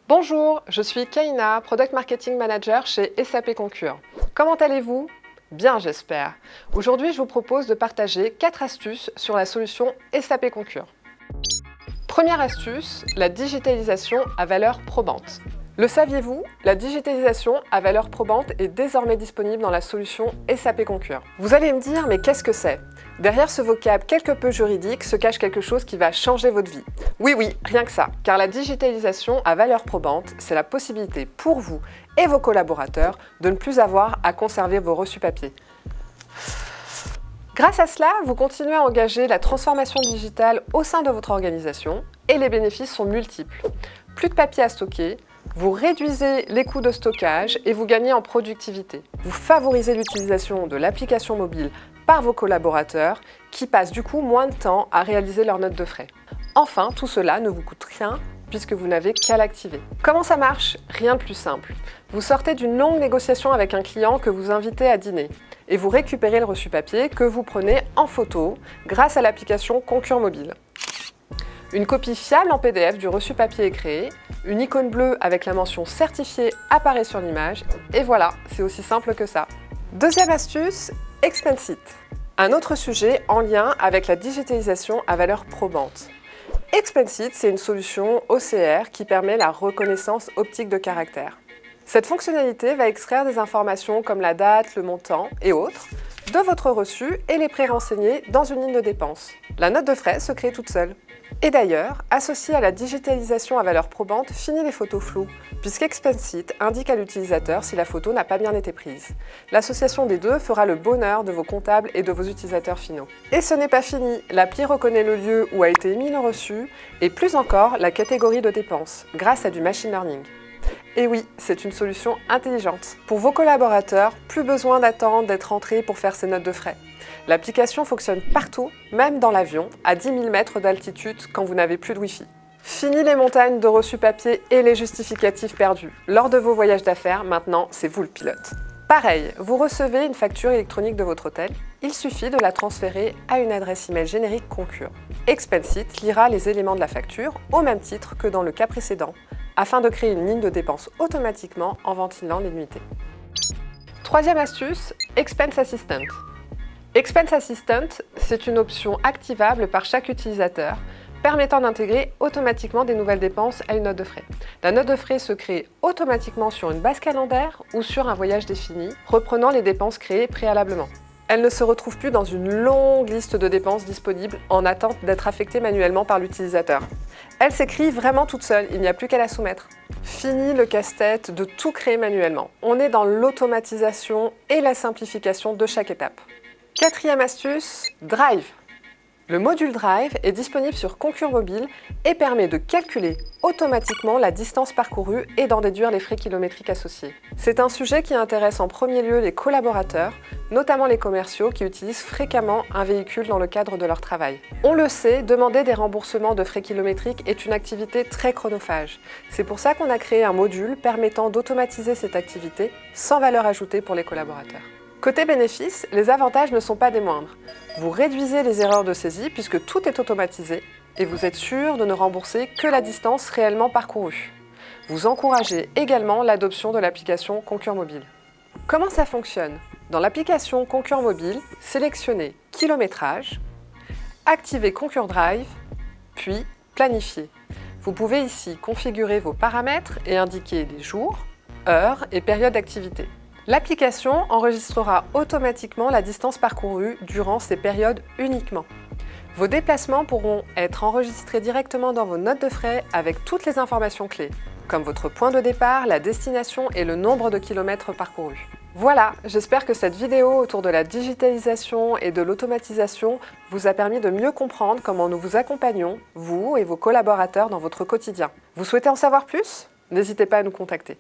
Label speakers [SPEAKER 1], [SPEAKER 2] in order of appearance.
[SPEAKER 1] Bonjour, je suis Kaina, Product Marketing Manager chez SAP Concur. Comment allez-vous? Bien, j'espère. Aujourd'hui, je vous propose de partager 4 astuces sur la solution SAP Concur. Première astuce, la digitalisation à valeur probante. Le saviez-vous? La digitalisation à valeur probante est désormais disponible dans la solution SAP Concur. Vous allez me dire, mais qu'est-ce que c'est? Derrière ce vocable quelque peu juridique se cache quelque chose qui va changer votre vie. Oui, rien que ça, car la digitalisation à valeur probante, c'est la possibilité pour vous et vos collaborateurs de ne plus avoir à conserver vos reçus papier. Grâce à cela, vous continuez à engager la transformation digitale au sein de votre organisation et les bénéfices sont multiples. Plus de papier à stocker, vous réduisez les coûts de stockage et vous gagnez en productivité. Vous favorisez l'utilisation de l'application mobile par vos collaborateurs qui passent du coup moins de temps à réaliser leurs notes de frais. Enfin, tout cela ne vous coûte rien puisque vous n'avez qu'à l'activer. Comment ça marche? Rien de plus simple. Vous sortez d'une longue négociation avec un client que vous invitez à dîner et vous récupérez le reçu papier que vous prenez en photo grâce à l'application Concur Mobile. Une copie fiable en PDF du reçu papier est créée, une icône bleue avec la mention certifiée apparaît sur l'image et voilà, c'est aussi simple que ça. Deuxième astuce, Expensit. Un autre sujet en lien avec la digitalisation à valeur probante. Expensit, c'est une solution OCR qui permet la reconnaissance optique de caractère. Cette fonctionnalité va extraire des informations comme la date, le montant et autres de votre reçu et les pré-renseigner dans une ligne de dépenses. La note de frais se crée toute seule. Et d'ailleurs, associé à la digitalisation à valeur probante, fini les photos floues, puisqu'Expensit indique à l'utilisateur si la photo n'a pas bien été prise. L'association des deux fera le bonheur de vos comptables et de vos utilisateurs finaux. Et ce n'est pas fini, l'appli reconnaît le lieu où a été émis le reçu, et plus encore la catégorie de dépenses, grâce à du machine learning. Et oui, c'est une solution intelligente. Pour vos collaborateurs, plus besoin d'attendre d'être entrés pour faire ces notes de frais. L'application fonctionne partout, même dans l'avion, à 10 000 mètres d'altitude quand vous n'avez plus de Wi-Fi. Fini les montagnes de reçus papier et les justificatifs perdus. Lors de vos voyages d'affaires, maintenant, c'est vous le pilote. Pareil, vous recevez une facture électronique de votre hôtel, il suffit de la transférer à une adresse email générique Concur. Expensit lira les éléments de la facture au même titre que dans le cas précédent, afin de créer une ligne de dépenses automatiquement en ventilant les nuitées. Troisième astuce, Expense Assistant. Expense Assistant, c'est une option activable par chaque utilisateur, permettant d'intégrer automatiquement des nouvelles dépenses à une note de frais. La note de frais se crée automatiquement sur une base calendaire ou sur un voyage défini, reprenant les dépenses créées préalablement. Elle ne se retrouve plus dans une longue liste de dépenses disponibles en attente d'être affectée manuellement par l'utilisateur. Elle s'écrit vraiment toute seule, il n'y a plus qu'à la soumettre. Fini le casse-tête de tout créer manuellement. On est dans l'automatisation et la simplification de chaque étape. Quatrième astuce, Drive. Le module Drive est disponible sur Concur Mobile et permet de calculer automatiquement la distance parcourue et d'en déduire les frais kilométriques associés. C'est un sujet qui intéresse en premier lieu les collaborateurs, notamment les commerciaux qui utilisent fréquemment un véhicule dans le cadre de leur travail. On le sait, demander des remboursements de frais kilométriques est une activité très chronophage. C'est pour ça qu'on a créé un module permettant d'automatiser cette activité sans valeur ajoutée pour les collaborateurs. Côté bénéfices, les avantages ne sont pas des moindres. Vous réduisez les erreurs de saisie puisque tout est automatisé et vous êtes sûr de ne rembourser que la distance réellement parcourue. Vous encouragez également l'adoption de l'application Concur Mobile. Comment ça fonctionne? Dans l'application Concur Mobile, sélectionnez Kilométrage, activez Concur Drive, puis Planifier. Vous pouvez ici configurer vos paramètres et indiquer les jours, heures et périodes d'activité. L'application enregistrera automatiquement la distance parcourue durant ces périodes uniquement. Vos déplacements pourront être enregistrés directement dans vos notes de frais avec toutes les informations clés, comme votre point de départ, la destination et le nombre de kilomètres parcourus. Voilà, j'espère que cette vidéo autour de la digitalisation et de l'automatisation vous a permis de mieux comprendre comment nous vous accompagnons, vous et vos collaborateurs, dans votre quotidien. Vous souhaitez en savoir plus? N'hésitez pas à nous contacter.